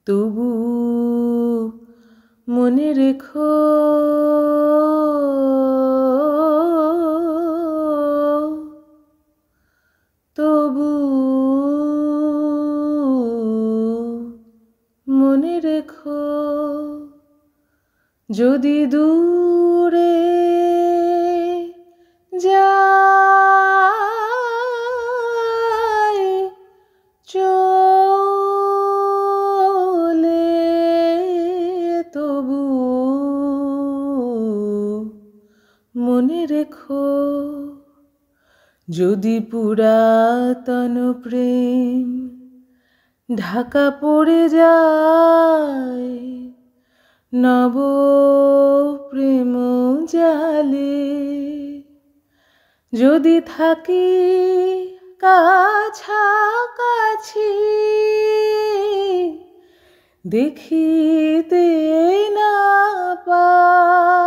তবু মনে রেখো তবু মনে রেখো যদি দূরে যায় চলে তবু মনে রেখো যদি পুরাতন প্রেম ঢাকা পড়ে যায় নব প্রেম জালে যদি থাকি কাছাকাছি দেখিতে না পাও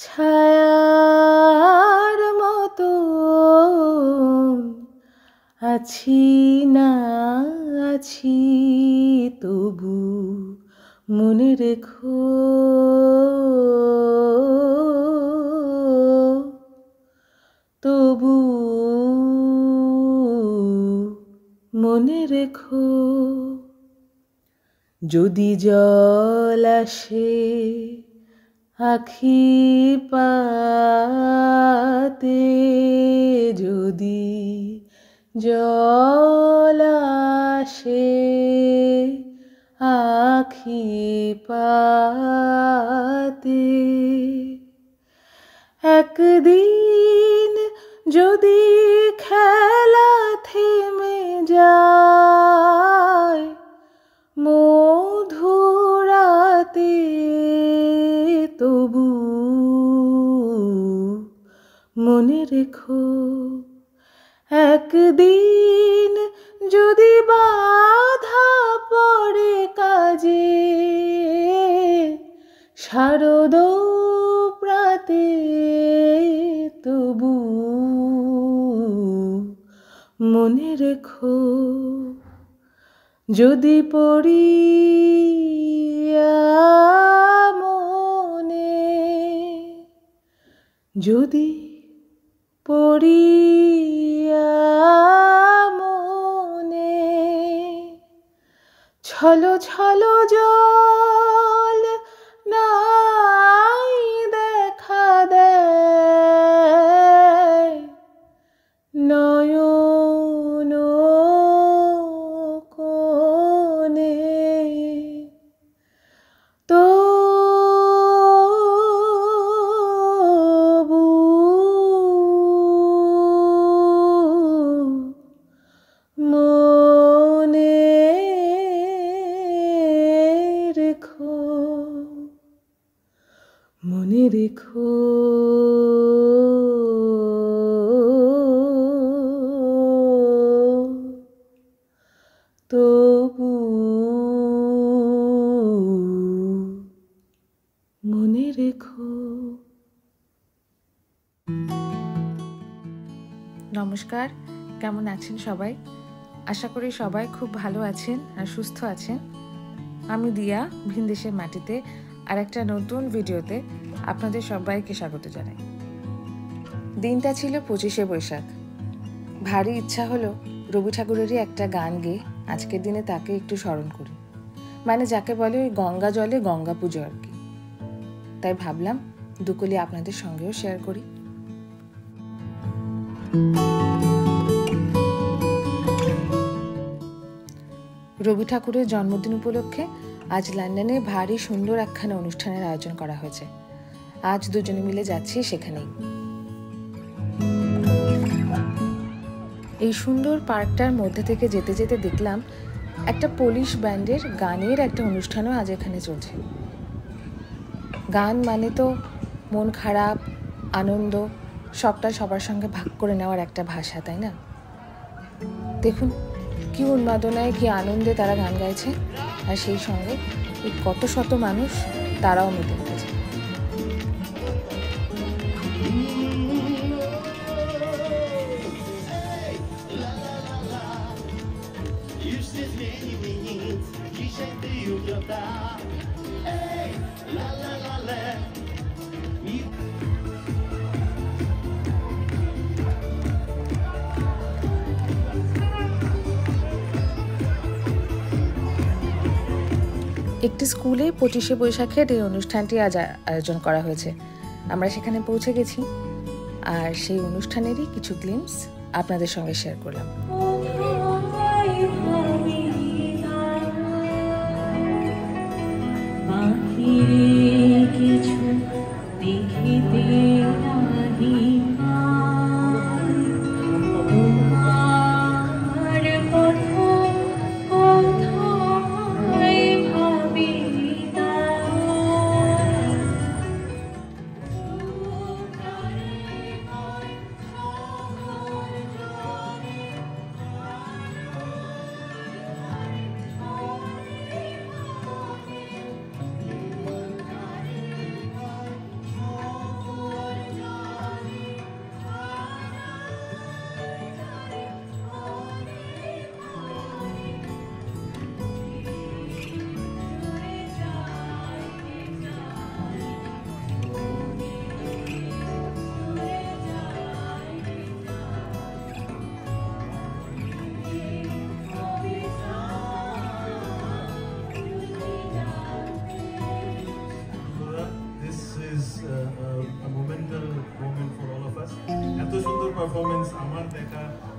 ছায়ার মতো আছি না আছি তবু মনে রেখো তবু মনে রেখো যদি জল আসে আখি পাতে যদি জল আসে আখি পাতে একদিন যদি খেলা থেমে যায় মধুরাতে তবু মনে রেখো একদিন যদি বাধা পড়ে কাজে শারদ প্রাতে তবু মনে রেখো যদি পড়িয়া মনে যদি পড়িয়া মনে ছলো ছলো জল নাই দেখা দেয় নয়ন কোণে তবু মনে রেখো মনে রেখো তবু মনে রেখো। নমস্কার, কেমন আছেন সবাই? আশা করি সবাই খুব ভালো আছেন আর সুস্থ আছেন। আমি দিয়া ভিনদেশের মাটিতে আর একটা নতুন ভিডিওতে আপনাদের সবাইকে স্বাগত জানাই। দিনটা ছিল 25শে বৈশাখ। ভারী ইচ্ছা হলো রবি ঠাকুরেরই একটা গান গেয়ে আজকের দিনে তাকে একটু স্মরণ করি, মানে যাকে বলে ওই গঙ্গা জলে গঙ্গা পুজো আর কি। তাই ভাবলাম দুকলি আপনাদের সঙ্গেও শেয়ার করি। রবি ঠাকুরের জন্মদিন উপলক্ষে আজ লন্ডনে ভারী সুন্দর একখানা অনুষ্ঠানের আয়োজন করা হয়েছে। আজ দুজনে মিলে যাচ্ছি সেখানেই। এই সুন্দর পার্কটার মধ্যে থেকে যেতে যেতে দেখলাম একটা পুলিশ ব্যান্ডের গানের একটা অনুষ্ঠানও আজ এখানে চলছে। গান মানে তো মন খারাপ, আনন্দ সবটা সবার সঙ্গে ভাগ করে নেওয়ার একটা ভাষা, তাই না? দেখুন কি উন্মাদনায়, কি আনন্দে তারা গান গাইছে, আর সেই সঙ্গে এই কত শত মানুষ তারাও মেতে উঠেছে। একটি স্কুলে 25শে বৈশাখের এই অনুষ্ঠানটি আজ আয়োজন করা হয়েছে। আমরা সেখানে পৌঁছে গেছি আর সেই অনুষ্ঠানেরই কিছু গ্লিম্পস আপনাদের সঙ্গে শেয়ার করলাম।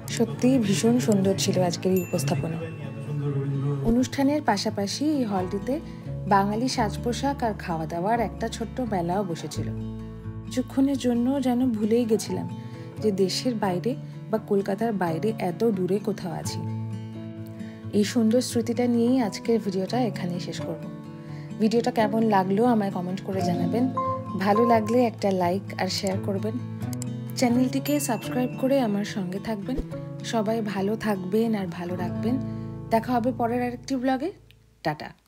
সত্যি ভীষণ সুন্দর ছিল আজকের এই উপস্থাপনা। অনুষ্ঠানের পাশাপাশি এই হলটিতে বাঙালি সাজ পোশাক আর খাওয়া দাওয়ার একটা ছোট্ট মেলাও বসেছিল। কিছুক্ষণের জন্য যেন ভুলেই গেছিলাম যে দেশের বাইরে বা কলকাতার বাইরে এত দূরে কোথাও আছি। এই সুন্দর স্মৃতিটা নিয়েই আজকের ভিডিওটা এখানেই শেষ করব। ভিডিওটা কেমন লাগলো আমায় কমেন্ট করে জানাবেন। ভালো লাগলে একটা লাইক আর শেয়ার করবেন। চ্যানেলটিকে সাবস্ক্রাইব করে আমার সঙ্গে থাকবেন। সবাই ভালো থাকবেন আর ভালো রাখবেন। দেখা হবে পরের আরেকটি ব্লগে। টাটা।